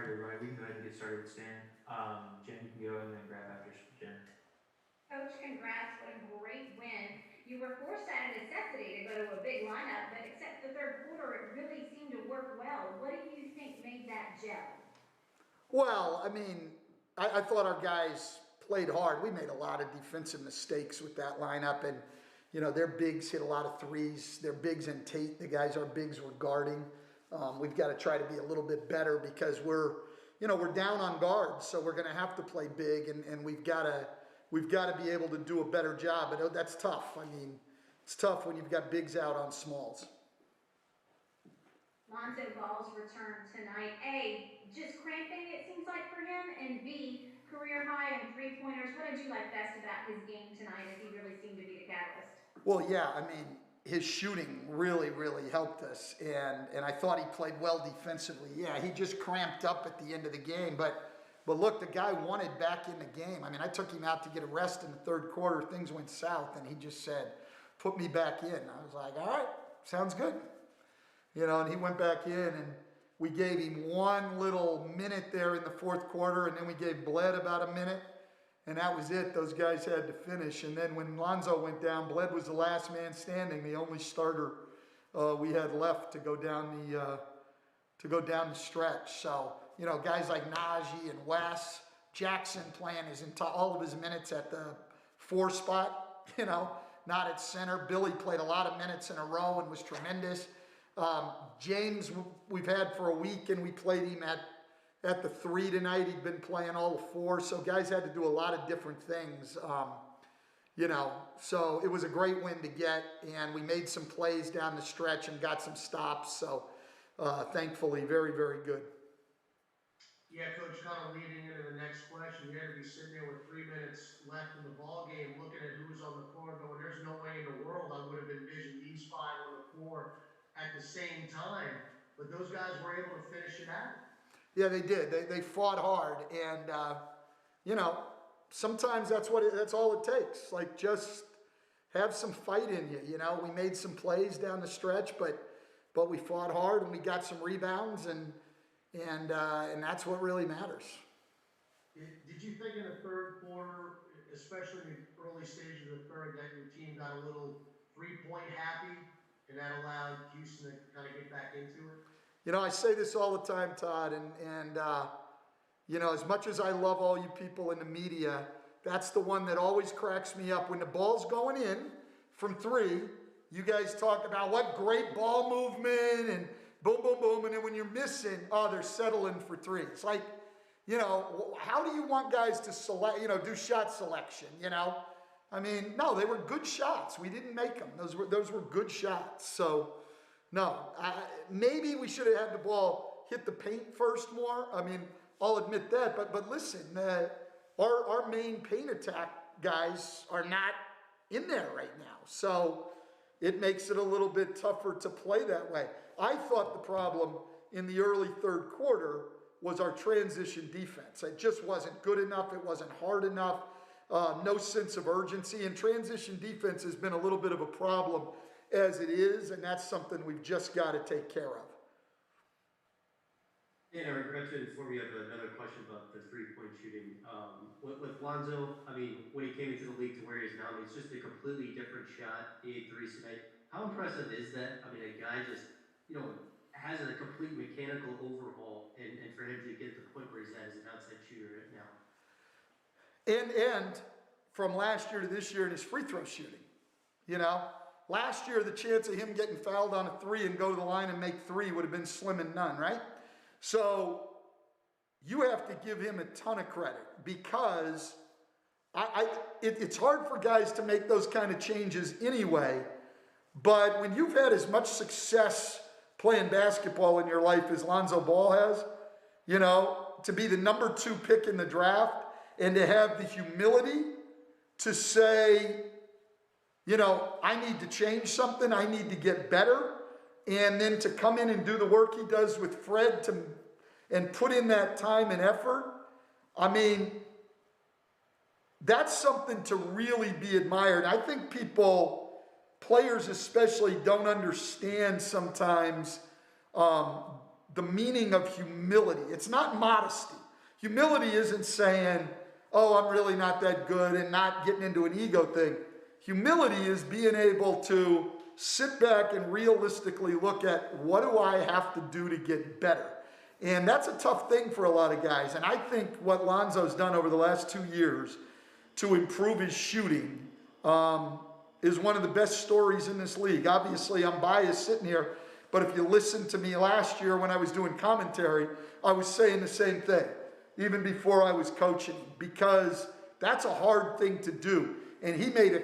started, right? We can go ahead and get started with Stan. Jen, you can go and then grab after Jen. Coach, congrats. What a great win. You were forced out of necessity to go to a big lineup, but except the third quarter, it really seemed to work well. What do you think made that gel? Well, I mean, I thought our guys played hard. We made a lot of defensive mistakes with that lineup, and their bigs hit a lot of threes. Their bigs and Tate, the guys our bigs were guarding. We've got to try to be a little bit better because we're down on guards, so we're going to have to play big, and we've got to be able to do a better job. But that's tough. I mean, it's tough when you've got bigs out on smalls. Lonzo Ball's return tonight. A, just cramping it seems like for him, and B, career high in three-pointers. What did you like best about his game tonight as he really seemed to be the catalyst? Well, yeah, I mean, his shooting really, really helped us, and I thought he played well defensively. Yeah, he just cramped up at the end of the game, but look, the guy wanted back in the game. I mean, I took him out to get a rest in the third quarter. Things went south, and he just said, put me back in. I was like, all right, sounds good. And he went back in, and we gave him one little minute there in the fourth quarter, and then we gave Bled about a minute, and that was it. Those guys had to finish. And then when Lonzo went down, Bled was the last man standing, the only starter we had left to go down the stretch. So, guys like Najee and Wes, Jackson playing all of his minutes at the 4 spot, not at center. Billy played a lot of minutes in a row and was tremendous. James, we've had for a week, and we played him at the 3 tonight. He'd been playing all the 4, so guys had to do a lot of different things. So it was a great win to get, and we made some plays down the stretch and got some stops. So thankfully, very, very good. Yeah, Coach, kind of leading into the next question, you had to be sitting there with 3 minutes left in the ball game, looking at who was on the floor, going, "There's no way in the world I would have envisioned these 5 on the floor at the same time." But those guys were able to finish it out. Yeah, they did. They fought hard, and sometimes that's all it takes. Like, just have some fight in you. We made some plays down the stretch, but we fought hard, and we got some rebounds, and that's what really matters. Did you think in the third quarter, especially in the early stages of the third, that your team got a little 3-point happy, and that allowed Houston to kind of get back into it? I say this all the time, Todd, and as much as I love all you people in the media, that's the one that always cracks me up. When the ball's going in from 3, you guys talk about what great ball movement and boom, boom, boom, and then when you're missing, they're settling for 3. It's like, how do you want guys to select, do shot selection, I mean, no, they were good shots. We didn't make them. Those were good shots. So, no, maybe we should have had the ball hit the paint first more. I mean, I'll admit that. But listen, our main paint attack guys are not in there right now. So it makes it a little bit tougher to play that way. I thought the problem in the early third quarter was our transition defense. It just wasn't good enough. It wasn't hard enough. No sense of urgency. And transition defense has been a little bit of a problem as it is, and that's something we've just got to take care of. And I regret to inform you of another question about the 3-point shooting. With Lonzo, I mean, when he came into the league to where he is now, I mean, it's just a completely different shot. He had 3 tonight. How impressive is that? I mean, a guy just, has a complete mechanical overhaul, and for him to get to the point where he's at as an outside shooter right now. And from last year to this year in his free throw shooting, last year the chance of him getting fouled on a 3 and go to the line and make 3 would have been slim and none, right? So you have to give him a ton of credit, because it's hard for guys to make those kind of changes anyway. But when you've had as much success playing basketball in your life as Lonzo Ball has, to be the number 2 pick in the draft and to have the humility to say, I need to change something, I need to get better, and then to come in and do the work he does with Fred and put in that time and effort. I mean, that's something to really be admired. I think players especially, don't understand sometimes the meaning of humility. It's not modesty. Humility isn't saying, oh, I'm really not that good, and not getting into an ego thing. Humility is being able to sit back and realistically look at, what do I have to do to get better? And that's a tough thing for a lot of guys. And I think what Lonzo's done over the last 2 years to improve his shooting is one of the best stories in this league. Obviously, I'm biased sitting here, but if you listen to me last year when I was doing commentary, I was saying the same thing, even before I was coaching, because that's a hard thing to do. And he made a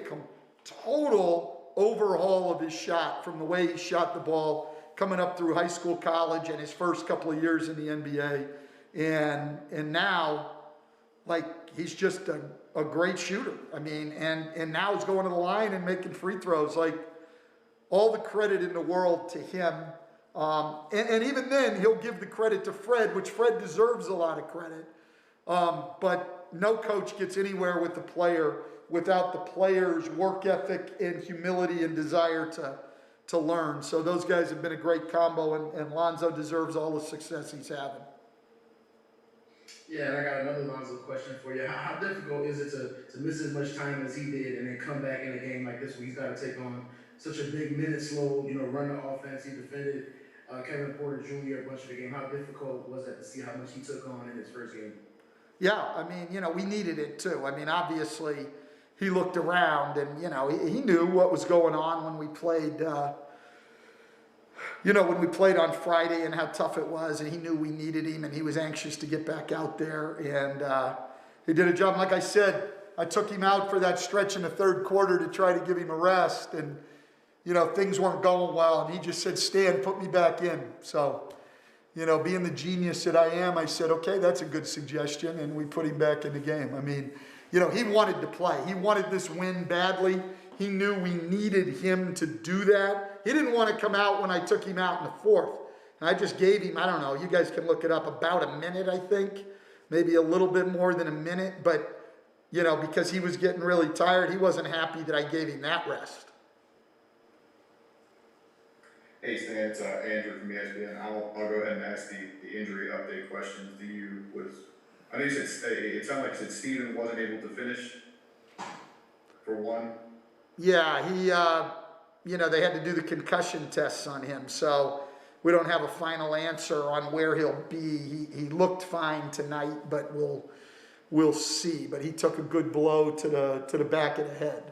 total overhaul of his shot, from the way he shot the ball coming up through high school, college, and his first couple of years in the NBA. And now, like, he's just a great shooter. I mean, and now he's going to the line and making free throws. Like, all the credit in the world to him. And even then, he'll give the credit to Fred, which Fred deserves a lot of credit. But no coach gets anywhere with the player without the player's work ethic and humility and desire to learn. So those guys have been a great combo, and Lonzo deserves all the success he's having. Yeah, and I got another Lonzo question for you. How difficult is it to miss as much time as he did and then come back in a game like this where he's got to take on such a big minutes load, run the offense? He defended Kevin Porter Jr. a bunch of the game. How difficult was that to see how much he took on in his first game? Yeah, I mean, we needed it too. I mean, obviously, he looked around and, he knew what was going on when we played, when we played on Friday and how tough it was, and he knew we needed him, and he was anxious to get back out there, and he did a job. Like I said, I took him out for that stretch in the third quarter to try to give him a rest, and, things weren't going well, and he just said, Stan, put me back in. So, being the genius that I am, I said, okay, that's a good suggestion, and we put him back in the game. I mean, he wanted to play. He wanted this win badly. He knew we needed him to do that. He didn't want to come out when I took him out in the fourth. And I just gave him, I don't know, you guys can look it up, about a minute, I think. Maybe a little bit more than a minute. But, because he was getting really tired, he wasn't happy that I gave him that rest. Hey Stan, it's Andrew from ESPN. I'll go ahead and ask the injury update questions. I know you said it sounded like you said Steven wasn't able to finish for one. Yeah, he, they had to do the concussion tests on him, so we don't have a final answer on where he'll be. He looked fine tonight, but we'll see. But he took a good blow to the back of the head.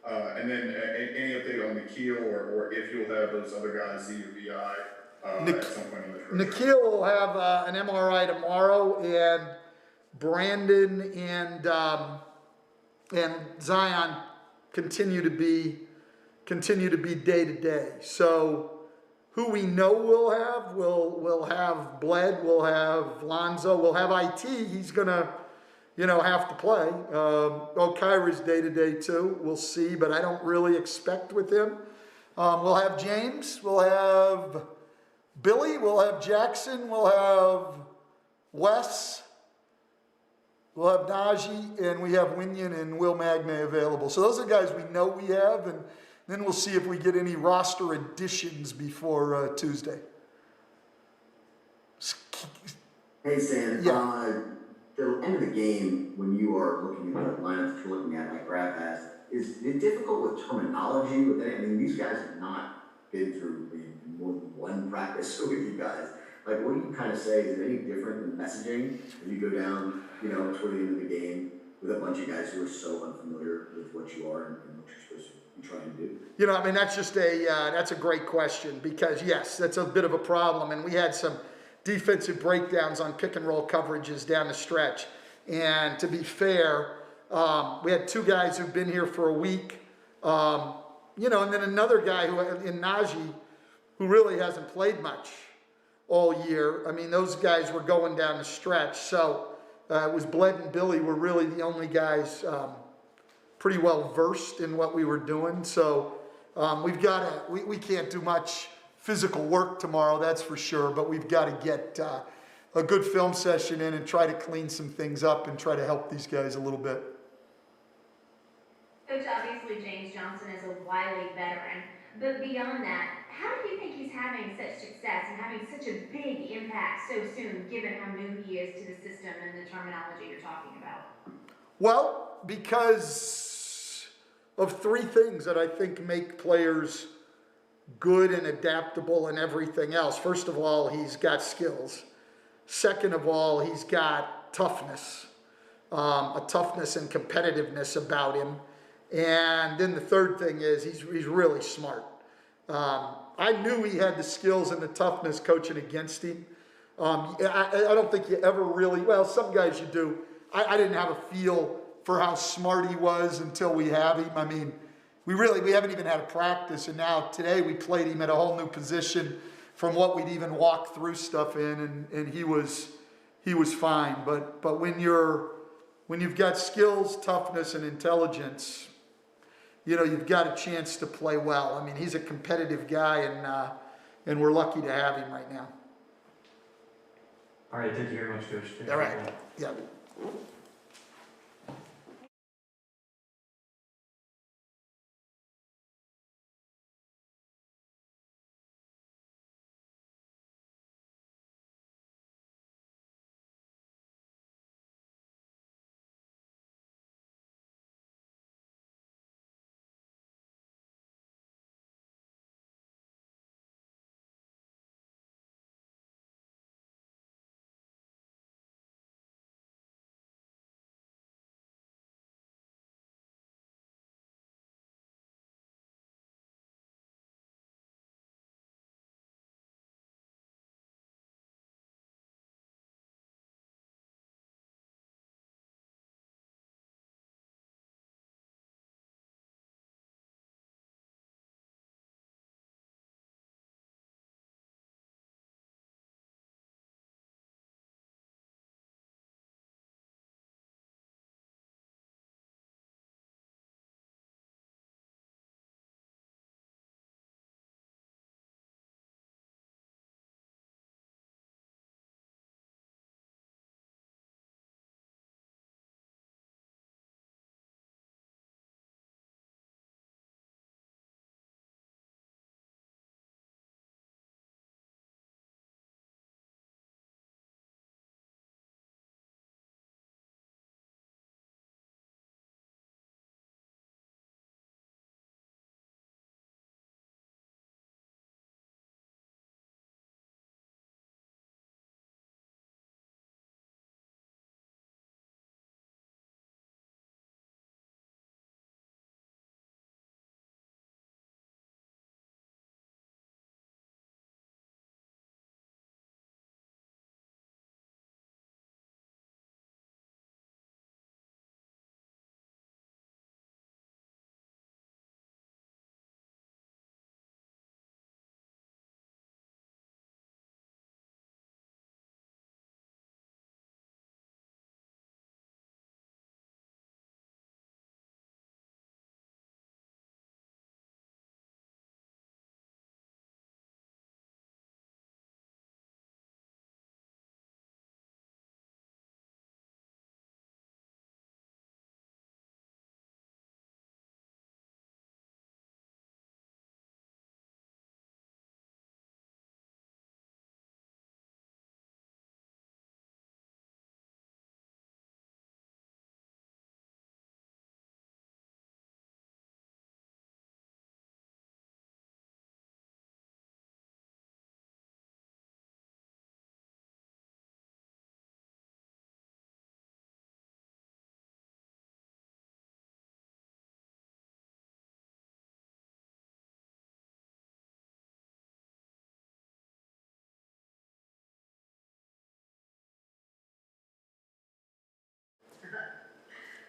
And then any update on Nikhil or if you'll have those other guys, Z or VI, at some point in the career? Nikhil will have an MRI tomorrow, and Brandon and Zion continue to be day to day. So who we know we'll have Bled, we'll have Lonzo, we'll have IT. He's gonna have to play. O'Kyra's day to day too. We'll see, but I don't really expect with him. We'll have James, we'll have Billy, we'll have Jackson, we'll have Wes, we'll have Najee, and we have Winion and Will Magne available. So those are guys we know we have, and then we'll see if we get any roster additions before Tuesday. Hey, Stan. Yeah. The end of the game, when you are looking at the lineups that you're looking at, like Brad has, is it difficult with terminology with that? I mean, these guys have not been through more than one practice with you guys. Like, what do you kind of say? Is it any different than messaging when you go down, toward the end of the game with a bunch of guys who are so unfamiliar with what you are and what you're supposed to be trying to do? I mean, that's just that's a great question, because yes, that's a bit of a problem, and we had some defensive breakdowns on pick and roll coverages down the stretch. And to be fair, we had two guys who've been here for a week, and then another guy in Najee, who really hasn't played much all year. I mean, those guys were going down the stretch. So it was Bled and Billy were really the only guys pretty well versed in what we were doing. So we can't do much physical work tomorrow, that's for sure, but we've got to get a good film session in and try to clean some things up and try to help these guys a little bit. Coach, obviously James Johnson is a wily veteran, but beyond that, how do you think he's having such success, and how having such a big impact so soon, given how new he is to the system and the terminology you're talking about? Well, because of three things that I think make players good and adaptable and everything else. First of all, he's got skills. Second of all, he's got toughness, a toughness and competitiveness about him. And then the third thing is he's really smart. I knew he had the skills and the toughness coaching against him. I don't think you ever really, well, some guys you do. I didn't have a feel for how smart he was until we have him. I mean, we haven't even had a practice, and now today we played him at a whole new position from what we'd even walked through stuff in, and he was fine. But when you've got skills, toughness, and intelligence, you know, you've got a chance to play well. I mean, he's a competitive guy, and we're lucky to have him right now. All right, thank you very much, Coach. All right. Yeah.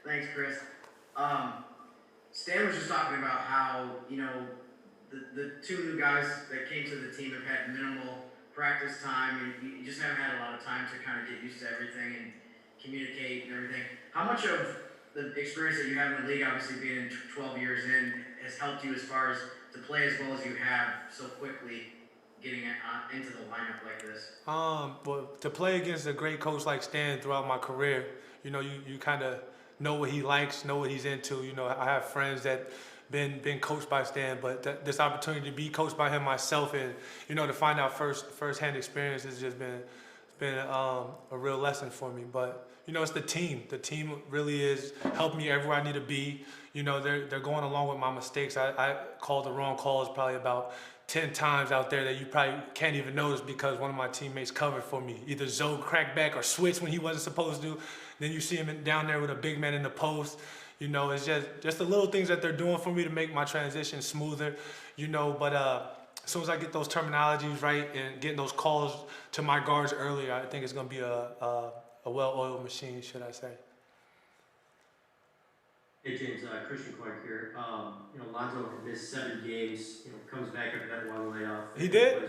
Thanks, Chris. Stan was just talking about how, you know, the two new guys that came to the team have had minimal practice time, and you just haven't had a lot of time to kind of get used to everything and communicate and everything. How much of the experience that you have in the league, obviously being 12 years in, has helped you as far as to play as well as you have so quickly, getting into the lineup like this? Well, to play against a great coach like Stan throughout my career, you know, you kind of know what he likes, know what he's into. You know, I have friends that been coached by Stan, but this opportunity to be coached by him myself, and to find out firsthand experience has just been a real lesson for me. But it's the team. The team really is helping me everywhere I need to be. They're going along with my mistakes. I called the wrong calls probably about 10 times out there that you probably can't even notice because one of my teammates covered for me. Either Zoe cracked back or switched when he wasn't supposed to. Then you see him down there with a big man in the post. It's just the little things that they're doing for me to make my transition smoother. But as soon as I get those terminologies right and getting those calls to my guards earlier, I think it's going to be a well-oiled machine, should I say. Hey James, Christian Clark here. Lonzo missed 7 games. Comes back after that one layoff. He did.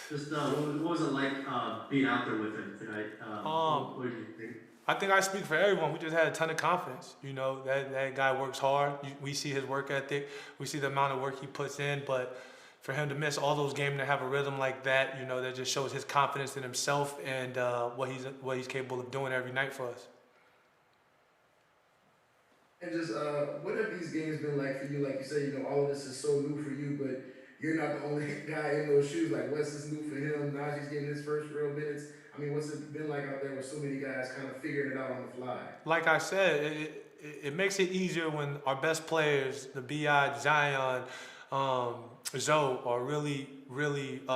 What was it like being out there with him tonight? What did you think? I think I speak for everyone. We just had a ton of confidence. That guy works hard. We see his work ethic. We see the amount of work he puts in. But for him to miss all those games and to have a rhythm like that, that just shows his confidence in himself and what he's capable of doing every night for us. And just what have these games been like for you? Like you said, all of this is so new for you, but you're not the only guy in those shoes. Like Wes is new for him. Najee's getting his first real minutes. I mean, what's it been like out there with so many guys kind of figuring it out on the fly? Like I said, it makes it easier when our best players, the B.I., Zion, Zoe, are really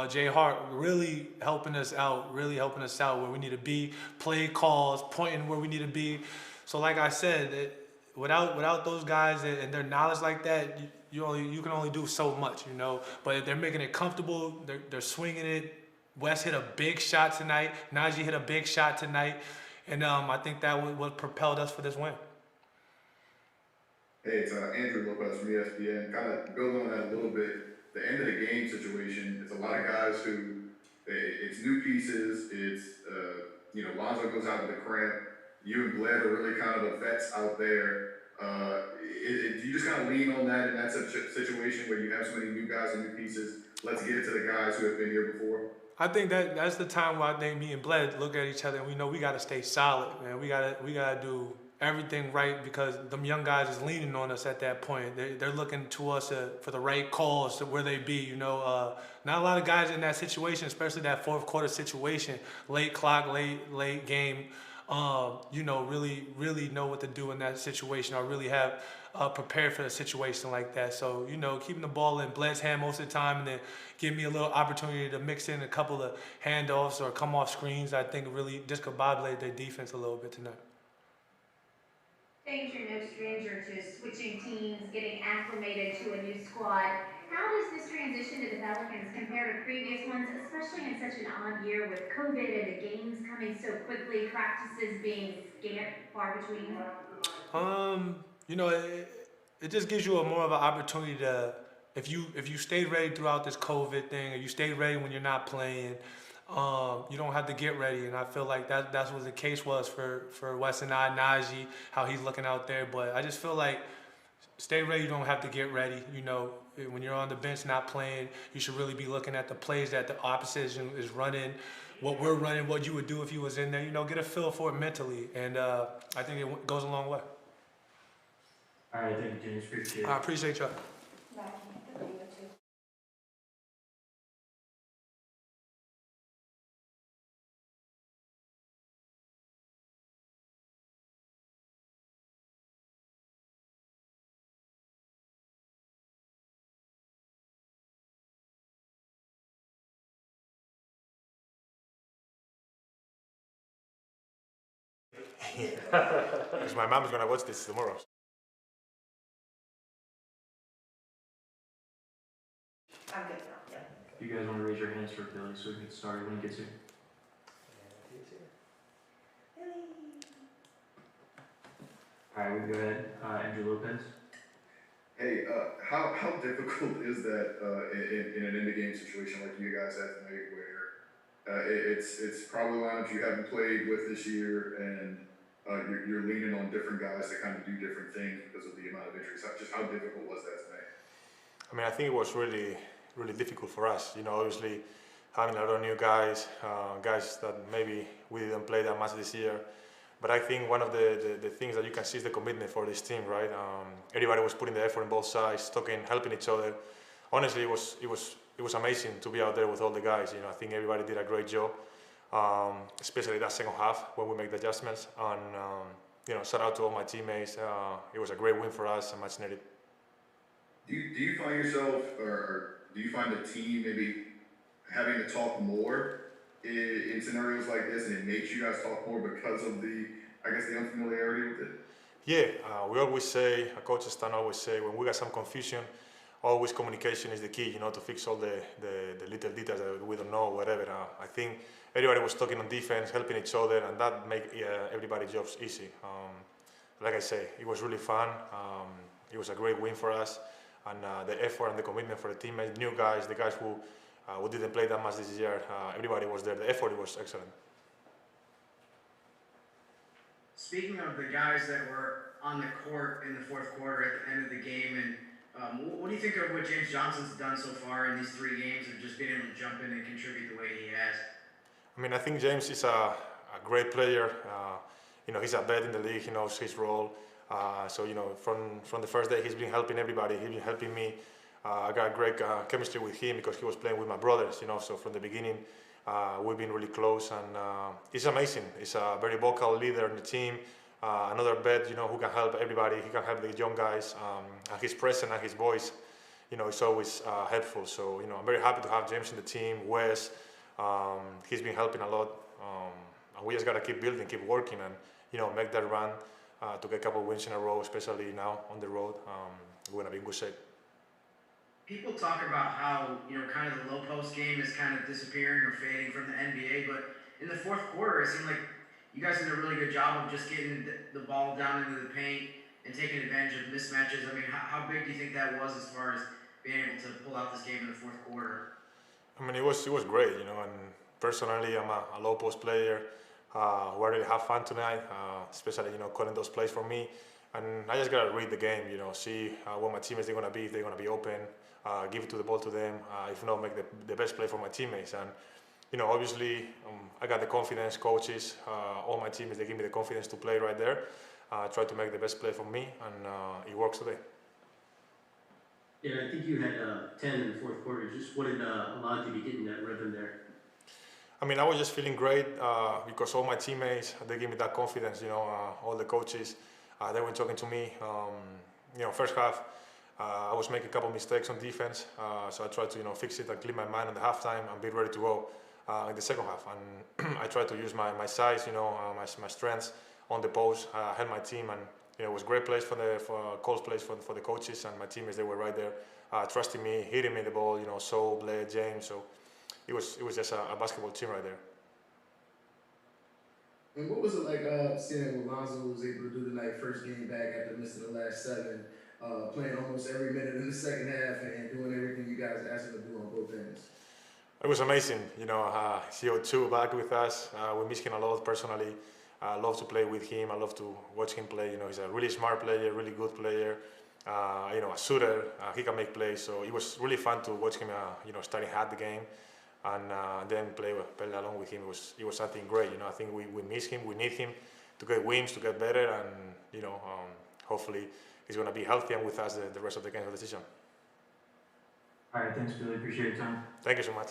Jay Hart, really helping us out where we need to be, play calls, pointing where we need to be. So like I said, without those guys and their knowledge like that, you can only do so much, But they're making it comfortable. They're swinging it. Wes hit a big shot tonight. Najee hit a big shot tonight, and I think that what propelled us for this win. Hey, it's Andrew Lopez from ESPN. Kind of building on that a little bit. The end of the game situation. It's a lot of guys who it's new pieces. It's Lonzo goes out with a cramp. You and Bled are really kind of the vets out there. Do you just kind of lean on that in that situation where you have so many new guys and new pieces? Let's get it to the guys who have been here before. I think that's the time where I think me and Bled look at each other and we know we got to stay solid, man. We gotta do everything right because them young guys is leaning on us at that point. They're looking to us for the right calls to where they be. Not a lot of guys in that situation, especially that fourth quarter situation, late clock, late game. Really know what to do in that situation or really have prepared for a situation like that. So, keeping the ball in Bled's hand most of the time and then give me a little opportunity to mix in a couple of handoffs or come off screens, I think really discombobulated their defense a little bit tonight. James, you're no stranger to switching teams, getting acclimated to a new squad. How does this transition to the Pelicans compare to previous ones, especially in such an odd year with COVID and the games coming so quickly, practices being far between? It just gives you more of an opportunity to, if you stayed ready throughout this COVID thing, or you stayed ready when you're not playing, you don't have to get ready. And I feel like that's what the case was for Wes and I, Najee, how he's looking out there. But I just feel like stay ready, you don't have to get ready. When you're on the bench not playing, you should really be looking at the plays that the opposition is running, what we're running, what you would do if you was in there. Get a feel for it mentally. And I think it goes a long way. All right, thank you, James. Appreciate it. I appreciate y'all. Because my mom's gonna watch this tomorrow. I'm good now, yeah. If you guys want to raise your hands for Billy so we can get started when he gets here. All right, we can go ahead. Andrew Lopez. Hey, how difficult is that in an end-of-game situation like you guys had tonight, where it's probably lineups you haven't played with this year, and you're leaning on different guys to kind of do different things because of the amount of injuries. Just how difficult was that tonight? I mean, I think it was really difficult for us. Obviously having a lot of new guys, guys that maybe we didn't play that much this year, But I think one of the things that you can see is the commitment for this team, right? Everybody was putting the effort on both sides, talking, helping each other. Honestly, it was amazing to be out there with all the guys. I think everybody did a great job, especially that second half when we make the adjustments. And shout out to all my teammates. It was a great win for us and much needed. Do you find yourself, or do you find the team maybe having to talk more in scenarios like this, and it makes you guys talk more because of the unfamiliarity with it? Yeah, we always say, Coach Stan always say, when we got some confusion, always communication is the key, to fix all the little details that we don't know, whatever. I think everybody was talking on defense, helping each other, and that made everybody's jobs easy. Like I say, it was really fun. It was a great win for us, and the effort and the commitment for the teammates, new guys, the guys who didn't play that much this year, everybody was there. The effort was excellent. Speaking of the guys that were on the court in the fourth quarter at the end of the game, and what do you think of what James Johnson's done so far in these 3 games of just being able to jump in and contribute the way he has? I mean, I think James is a great player. He's a vet in the league. He knows his role. So from the first day, he's been helping everybody. He's been helping me. I got great chemistry with him because he was playing with my brothers. So from the beginning, we've been really close, and he's amazing. He's a very vocal leader in the team. Another vet, who can help everybody. He can help the young guys. And his presence and his voice, is always helpful. So, I'm very happy to have James in the team. Wes, he's been helping a lot. And we just got to keep building, keep working, and, make that run to get a couple of wins in a row, especially now on the road. We're going to be in good shape. People talk about how, kind of the low post game is kind of disappearing or fading from the NBA, but in the fourth quarter, it seemed like you guys did a really good job of just getting the ball down into the paint and taking advantage of mismatches. I mean, how big do you think that was as far as being able to pull out this game in the fourth quarter? I mean, it was great, and personally, I'm a low post player who I really have fun tonight, especially, calling those plays for me. And I just got to read the game, see what my teammates are going to be, if they're going to be open, give it to the ball to them, if not, make the best play for my teammates. And, obviously, I got the confidence, coaches, all my teammates, they give me the confidence to play right there, try to make the best play for me, and it works today. Yeah, I think you had 10 in the fourth quarter. Just what allowed you to get in that rhythm there? I mean, I was just feeling great because all my teammates, they give me that confidence, all the coaches, they were talking to me. First half, I was making a couple mistakes on defense, so I tried to, fix it and clean my mind in the halftime and be ready to go in the second half. And I tried to use my size, my strengths on the post, help my team, and it was great plays for close plays for the coaches and my teammates. They were right there, trusting me, hitting me the ball, Saul, Blair, James. So it was just a basketball team right there. And what was it like seeing what Lonzo was able to do tonight, first game back after missing the last 7, playing almost every minute in the second half and doing everything you guys asked him to do on both ends? It was amazing, CO2 back with us. We miss him a lot personally. I love to play with him. I love to watch him play. He's a really smart player, really good player. A shooter. He can make plays. So it was really fun to watch him, starting half the game, and then play along with him. It was something great. I think we miss him. We need him to get wins, to get better, and hopefully he's going to be healthy and with us the rest of the game of the season. All right, thanks, Billy. Appreciate your time. Thank you so much.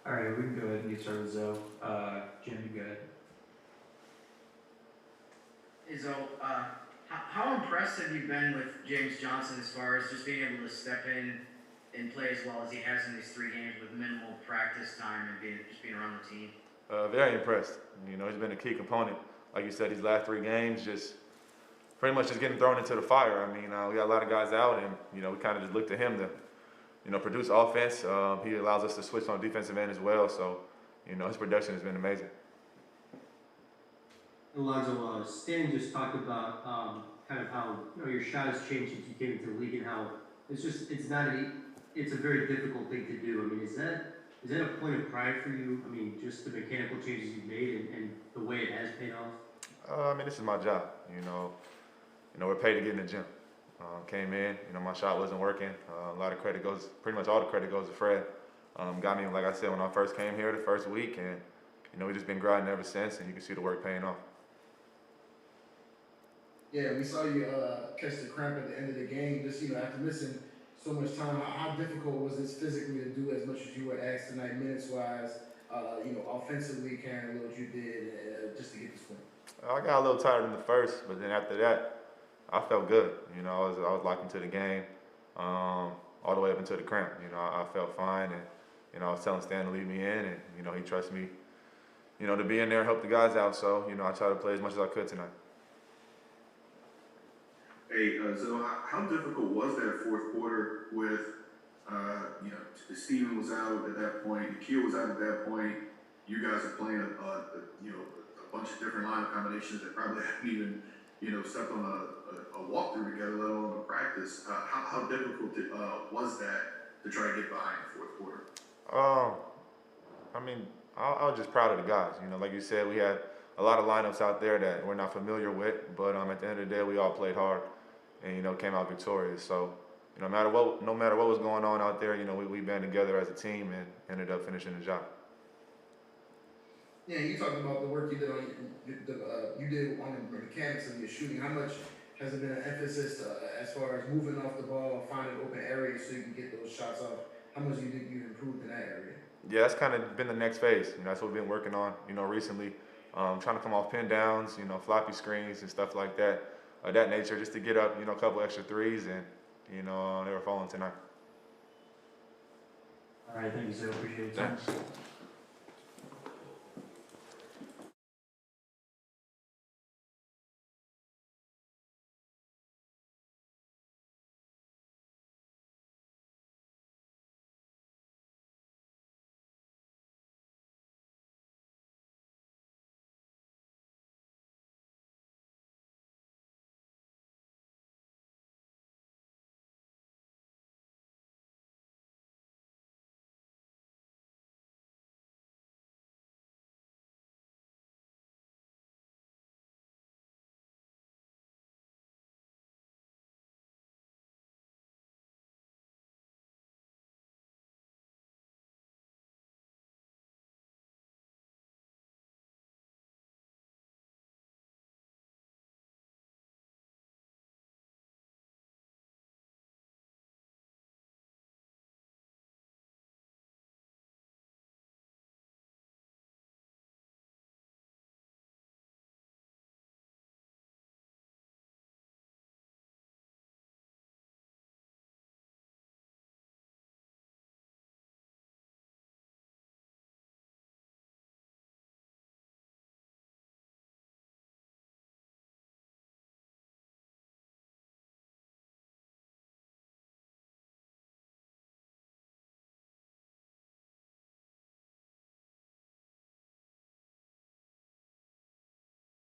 All right, we can go ahead and get started with Zoe. Jim, you go ahead. So, how impressed have you been with James Johnson as far as just being able to step in and play as well as he has in these 3 games with minimal practice time and being around the team? Very impressed. You know, he's been a key component. Like you said, these last 3 games, just pretty much just getting thrown into the fire. I mean, we got a lot of guys out, and you know, we kind of just look to him to, you know, produce offense. He allows us to switch on defensive end as well. So, you know, his production has been amazing. Alonzo, Stan just talked about kind of how, you know, your shot has changed since you came into the league, and how it's a very difficult thing to do. I mean, is that a point of pride for you? I mean, just the mechanical changes you've made and the way it has paid off? I mean, this is my job. You know, we're paid to get in the gym. Came in, you know, my shot wasn't working. Pretty much all the credit goes to Fred. Got me, like I said, when I first came here the first week, and you know, we've just been grinding ever since, and you can see the work paying off. Yeah, we saw you catch the cramp at the end of the game. Just, you know, after missing so much time, how difficult was this physically to do as much as you were asked tonight, minutes-wise? You know, offensively carrying what you did just to get this win. I got a little tired in the first, but then after that, I felt good. You know, I was locked into the game all the way up into the cramp. You know, I felt fine, and you know, I was telling Stan to leave me in, and you know, he trusts me, you know, to be in there and help the guys out. So, you know, I tried to play as much as I could tonight. Hey, so how difficult was that fourth quarter with, you know, Steven was out at that point, Nikhil was out at that point, you guys are playing you know, a bunch of different lineup combinations that probably haven't even, you know, stepped on a walkthrough together, let alone a practice. How difficult was that to try to get behind the fourth quarter? I mean, I was just proud of the guys. You know, like you said, we had a lot of lineups out there that we're not familiar with, but at the end of the day, we all played hard and, you know, came out victorious. So, you know, no matter what was going on out there, you know, we band together as a team and ended up finishing the job. Yeah, you talked about the work you did on the mechanics of your shooting. How much has it been an emphasis as far as moving off the ball, finding open areas so you can get those shots off? How much do you think you improved in that area? Yeah, that's kind of been the next phase. You know, that's what we've been working on, you know, recently. Trying to come off pin downs, you know, floppy screens and stuff like that, that nature, just to get up, you know, a couple extra threes, and, you know, they were falling tonight. All right, thank you, Zoe. Appreciate it. Thanks.